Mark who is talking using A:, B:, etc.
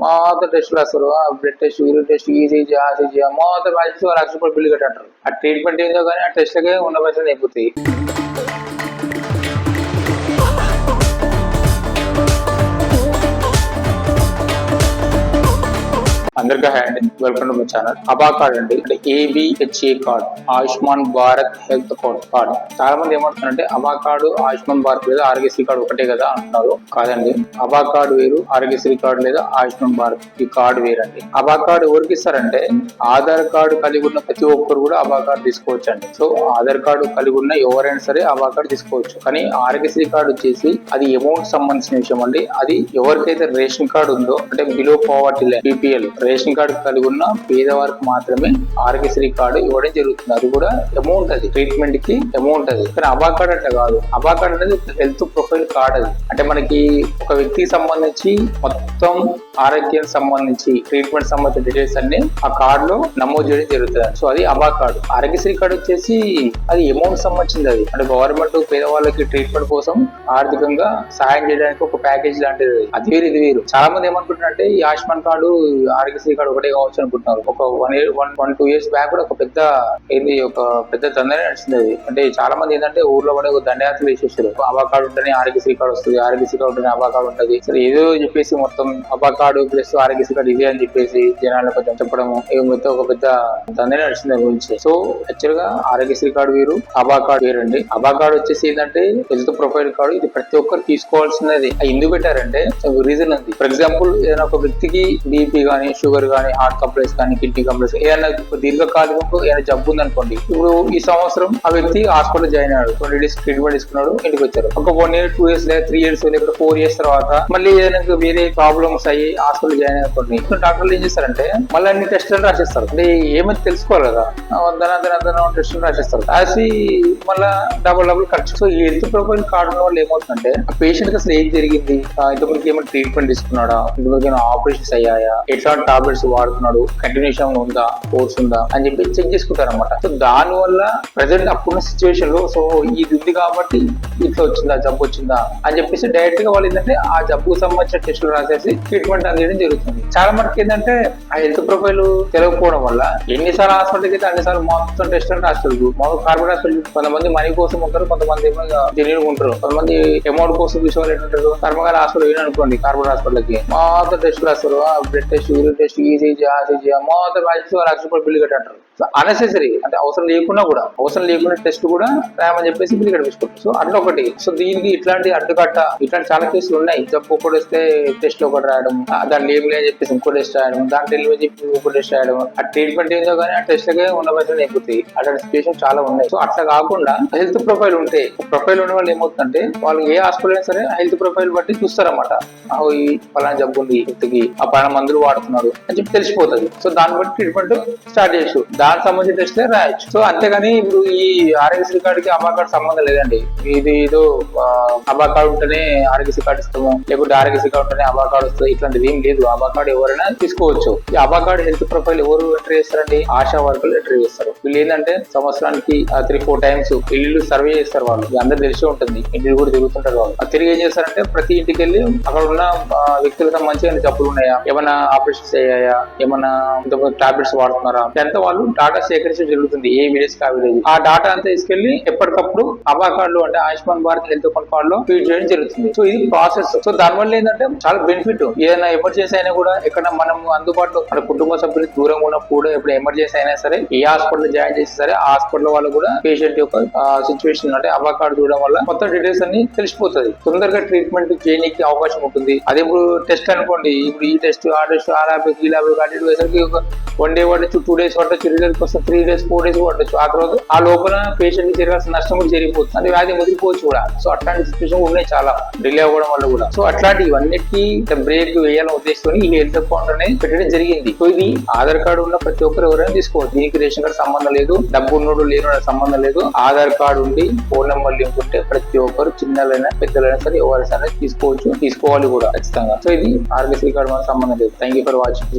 A: మొత్తం టెస్టులు వస్తారు. Blood test, urine test, ECG, RCG మొత్తం రాసి ₹1,00,000 బిల్లు కట్టంటారు. ఆ ట్రీట్మెంట్ ఏందో కానీ ఆ టెస్ట్లకే ఉన్న పైసలు అయిపోతాయి. అందరికీ హాయ్ అండి, వెల్కమ్ టు మై ఛానల్. అబా కార్డ్ అండి, అంటే ABHA card, Ayushman Bharat health card. చాలా మంది ఏమంటున్నారంటే అబా కార్డు, ఆయుష్మాన్ భారత్ లేదా ఆరోగ్యశ్రీ కార్డు ఒకటే కదా అంటున్నారు. కాదండి, అబా కార్డు వేరు, ఆరోగ్యశ్రీ కార్డు లేదా ఆయుష్మాన్ భారత్ ఈ కార్డు వేరండి. అబా కార్డు ఎవరికి ఇస్తారంటే ఆధార్ కార్డు కలిగి ఉన్న ప్రతి ఒక్కరు కూడా అబా కార్డు తీసుకోవచ్చు అండి. సో ఆధార్ కార్డు కలిగి ఉన్న ఎవరైనా సరే అబా కార్డు తీసుకోవచ్చు. కానీ ఆరోగ్యశ్రీ కార్డు వచ్చేసి అది అమౌంట్ సంబంధించిన విషయం అండి. అది ఎవరికైతే రేషన్ కార్డు ఉందో, అంటే below poverty line BPL ration card కలిగి ఉన్న పేదవారికి మాత్రమే ఆరోగ్యశ్రీ కార్డు ఇవ్వడం జరుగుతుంది. అది కూడా అమౌంట్, అది ట్రీట్మెంట్ కి అమౌంట్. అది కానీ అబా కార్డు అట్లా కాదు. అబా కార్డు అనేది హెల్త్ ప్రొఫైల్ కార్డ్. అది అంటే మనకి ఒక వ్యక్తికి సంబంధించి మొత్తం ఆరోగ్యానికి సంబంధించి ట్రీట్మెంట్ సంబంధించిన డీటెయిల్స్ అన్ని ఆ కార్డు లో నమోదు చేయడం జరుగుతుంది. సో అది అబా కార్డు. ఆరోగ్యశ్రీ కార్డు వచ్చేసి అది అమౌంట్ సంబంధించింది. అది అంటే గవర్నమెంట్ పేదవాళ్ళకి ట్రీట్మెంట్ కోసం ఆర్థికంగా సహాయం చేయడానికి ఒక ప్యాకేజ్ లాంటిది. అది వేరు, ఇది వేరు. చాలా మంది ఏమనుకుంటున్నారంటే ఈ ఆయుష్మాన్ కార్డు, ఆరోగ్యశ్రీ కార్డు ఒకటే కావచ్చు అనుకుంటున్నారు. ఒక 1-2 years బ్యాక్ కూడా ఒక పెద్ద దండనే నడిచింది. అది అంటే చాలా మంది ఏంటంటే ఊర్లో పడే ఒక దండయాత్రలు వేసేసారు. అబా కార్డు ఉంటేనే ఆరోగ్యశ్రీ కార్డు వస్తుంది, ఆరోగ్యశ్రీ కార్డు ఉంటేనే అబా కార్డు ఉంటుంది. సరే ఏదో చెప్పేసి మొత్తం అబా కార్డు ప్లస్ ఆరోగ్యశ్రీ కార్డు ఇదే అని చెప్పేసి జనాలు కొంచెం చెప్పడం ఒక పెద్ద దండనే నడిచింది దాని గురించి. సో యాక్చువల్ గా ఆరోగ్యశ్రీ కార్డు వేరు, అబా కార్డు వేరండి. అబా కార్డు వచ్చేసి ఏంటంటే హెల్త్ ప్రొఫైల్ కార్డు. ఇది ప్రతి ఒక్కరు తీసుకోవాల్సినది. ఎందుకు పెట్టారంటే రీజన్ ఉంది. ఫర్ ఎగ్జాంపుల్ ఏదైనా ఒక వ్యక్తికి BP గానీ, షుగర్ గానీ, హార్ట్ కంప్లైంట్స్ కానీ, కిడ్నీ కంప్లైంట్స్ ఏదైనా దీర్ఘకాలికం ఏదైనా జబ్బు ఉంది అనుకోండి. ఇప్పుడు ఈ సంవత్సరం ఆ వ్యక్తి హాస్పిటల్ జాయిన్ అయ్యాడు, 20 days ట్రీట్మెంట్ తీసుకున్నాడు, ఇంటికి వచ్చారు. ఒక 1 year 2 years లేదా 3 years లేకపోతే 4 years తర్వాత మళ్ళీ ఏదైనా వేరే ప్రాబ్లమ్స్ అయ్యి హాస్పిటల్ జాయిన్ అనుకోండి. డాక్టర్లు ఏం చేస్తారంటే మళ్ళీ అన్ని టెస్టులు రాసేస్తారు. అంటే ఏమైతే తెలుసుకోవాలి కదా, టెస్టులు రాసేస్తారు. రాసి మళ్ళీ డబుల్ ఖర్చు. సో ఈ హెల్త్ ప్రొఫైల్ కార్డు ఉన్న వాళ్ళు ఏమవుతుందంటే ఆ పేషెంట్ కి అసలు ఏం జరిగింది, ఇంతవరకు ఏమైనా ట్రీట్మెంట్ తీసుకున్నాడా, ఇంతవరకు ఏమైనా ఆపరేషన్స్ అయ్యాయా, ఎట్లాంటి టాబ్లెట్స్ వాడుతున్నాడు, కంటిన్యూషన్ ఉందా, కోర్స్ ఉందా అని చెప్పి చెక్ చేసుకుంటారు అనమాట. సో దాని వల్ల ప్రజెంట్ అప్పుడున్న సిచ్యువేషన్ లో సో ఇది ఉంది కాబట్టి ఇట్లా వచ్చిందా, జబ్బు వచ్చిందా అని చెప్పేసి డైరెక్ట్ గా వాళ్ళు ఏంటంటే ఆ జబ్బుకు సంబంధించిన టెస్టులు రాసేసి ట్రీట్మెంట్ అందించడం జరుగుతుంది. చాలా మటుకు ఏంటంటే ఆ హెల్త్ ప్రొఫైల్ తెలియకపోవడం వల్ల ఎన్నిసార్లు హాస్పిటల్కి అయితే అన్నిసార్లు మొత్తం టెస్ట్ అంటే హాస్పిటల్ మామూలు కార్బన్ హాస్పిటల్ కొంతమంది మనీ కోసం ఉంటారు, కొంతమంది ఏమో జెన్యూన్ ఉంటారు, కొంతమంది అమౌంట్ కోసం తీసుకోవాలి ఏంటంటారు. కర్మగారి హాస్పిటల్ అనుకోండి, కార్బన్ హాస్పిటల్ కి మొత్తం టెస్టులు వస్తారు. Blood test, urine test, ECG, RCG మొత్తం రాసి ₹1,00,000 బిల్లు కట్టంటారు. సో అనెసెసరీ అంటే అవసరం లేకుండా టెస్ట్ కూడా రాయమని చెప్పేసి బిల్లు కట్టించుకుంటారు. సో అట్లా ఒకటి. సో దీనికి ఇట్లాంటి అడ్డుకట్ట ఇట్లాంటి చాలా కేసులు ఉన్నాయి. జబ్బు ఒకటి వస్తే టెస్ట్ ఒకటి రాయడం, దాంట్లో ఏం లేదని చెప్పేసి ఇంకో టెస్ట్ రాయడం, దాంట్లో ఏమని చెప్పి ఇంకో టెస్ట్ రాయడం, ఆ ట్రీట్మెంట్ ఏందో కానీ ఆ టెస్ట్లకే ఉన్న పైసలు అయిపోతాయి. అట్లాంటి సిచ్యువేషన్ చాలా ఉన్నాయి. సో అట్లా కాకుండా హెల్త్ ప్రొఫైల్ ఉంటే, ప్రొఫైల్ ఉన్న వాళ్ళు ఏమవుతుందంటే వాళ్ళు ఏ హాస్పిటల్ అయినా సరే హెల్త్ ప్రొఫైల్ బట్టి చూస్తారన్నమాట. ఈ పలానా జబ్బు ఉంది వ్యక్తికి, ఆ పలానా మందులు వాడుతున్నాడు అని చెప్పి తెలిసిపోతుంది. సో దాన్ని బట్టి ట్రీట్మెంట్ స్టార్ట్ చేయొచ్చు, దానికి సంబంధించిన టెస్ట్లే రాయొచ్చు. సో అంతేగాని ఇప్పుడు ఈ ఆరోగ్యశ్రీ కార్డుకి అబా కార్డు సంబంధం లేదండి. ఇది ఏదో అబా కార్డు ఉంటేనే ఆరోగ్యశ్రీ కార్డు ఇస్తాము, లేకపోతే ఆరోగ్యశ్రీ కార్డు ఉంటేనే అబా కార్డు వస్తుంది, ఇట్లాంటిది ఏం లేదు. అబా కార్డు ఎవరైనా తీసుకోవచ్చు. ఈ అబా కార్డు హెల్త్ ప్రొఫైల్ ఎవరు ఎంట్రీ చేస్తారండి? ఆశా వర్కర్లు ఎంట్రీ చేస్తారు. వీళ్ళు ఏంటంటే సంవత్సరానికి 3-4 times ఇల్లు సర్వే చేస్తారు. వాళ్ళు అందరూ తెలిసి ఉంటుంది, ఇంటికి కూడా తిరుగుతుంటారు. వాళ్ళు తిరిగి ఏం చేస్తారంటే ప్రతి ఇంటికి వెళ్ళి అక్కడ ఉన్న వ్యక్తులకు సంబంధించి జబ్బులు ఉన్నాయా, ఏమైనా ఆపరేషన్స్ అయ్యాయా, ఏమైనా టాబ్లెట్స్ వాడుతున్నారా, ఇదంతా వాళ్ళు డాటా సేకరించడం జరుగుతుంది. ఏ విలేజ్ కా విలేజ్ ఆ డాటా అంతా తీసుకెళ్లి ఎప్పటికప్పుడు అబా కార్డు అంటే ఆయుష్మాన్ భారత్ హెల్త్ కార్డు లో ఫీడ్ చేయడం జరుగుతుంది. సో ఇది ప్రాసెస్. సో దానివల్ల ఏంటంటే చాలా బెనిఫిట్. ఏదైనా ఎమర్జెన్సీ అయినా కూడా ఎక్కడ మనం అందుబాటులో మన కుటుంబ సభ్యులు దూరంగా ఉన్నప్పుడు ఎప్పుడు ఎమర్జెన్సీ అయినా సరే ఏ హాస్పిటల్ జాయిన్ చేసి సరే ఆ హాస్పిటల్ వాళ్ళు కూడా పేషెంట్ యొక్క సిచ్యువేషన్ అంటే అబా కార్డు చూడడం వల్ల మొత్తం డీటెయిల్స్ అన్ని తెలిసిపోతుంది. తొందరగా ట్రీట్మెంట్ చేయడానికి అవకాశం ఉంటుంది. అదే ఇప్పుడు టెస్ట్ అనుకోండి, ఇప్పుడు ఈ టెస్ట్ ఆ టెస్ట్ ఆ ల్యాబ్ ఈ ల్యాబ్ అటు వేసరికి ఒక 1 day పట్టచ్చు, 2 days పట్టచ్చు, రిజల్ట్ కోసం 3 days 4 days పట్టచ్చు. ఆ తర్వాత ఆ లోపల పేషెంట్ కి జరగాల్సిన నష్టం కూడా జరిగిపోతుంది, అది వ్యాధి ముదిరిపోవచ్చు కూడా. సో అట్లాంటి సిచ్యువేషన్ ఉన్నాయి చాలా, డిలే అవ్వడం వల్ల కూడా. సో అట్లాంటి ఇవన్నిటికీ బ్రేక్ వేయాలని ఉద్దేశంతో ఈ హెల్త్ అకౌంట్ అనేది పెట్టడం జరిగింది. సో ఇది ఆధార్ కార్డు ఉన్న ప్రతి ఒక్కరు ఎవరైనా తీసుకోవచ్చు. దీనికి రేషన్ కార్డు సంబంధం లేదు, డబ్బు ఉన్నోడు లేనోడు సంబంధం లేదు. ఆధార్ కార్డు ఉండి ఫోన్ నెంబర్ లింక్ ఉంటే ప్రతి ఒక్కరు చిన్నలైనా పెద్దలైనా సరే ఎవరైనా తీసుకోవచ్చు, తీసుకోవాలి కూడా ఖచ్చితంగా. సో ఇది ఆరోగ్యశ్రీ కార్డు మనకు సంబంధం లేదు. Thank you for watching.